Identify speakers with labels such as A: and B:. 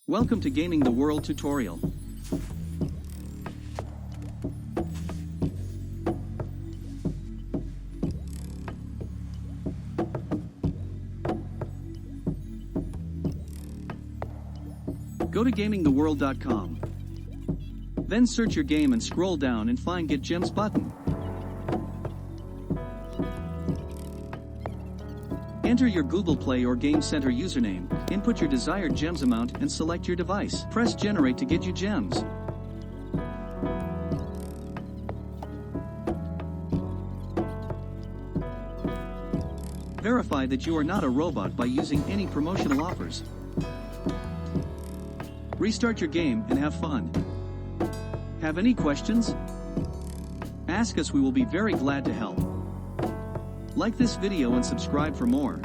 A: Welcome to Gaming the World tutorial. Go to gamingtheworld.com. Then search your game and scroll down and find Get Gems button. Enter your Google Play or Game Center username, input your desired gems amount and select your device. Press Generate to get you gems. Verify that you are not a robot by using any promotional offers. Restart your game and have fun. Have any questions? Ask us, we will be very glad to help. Like this video and subscribe for more.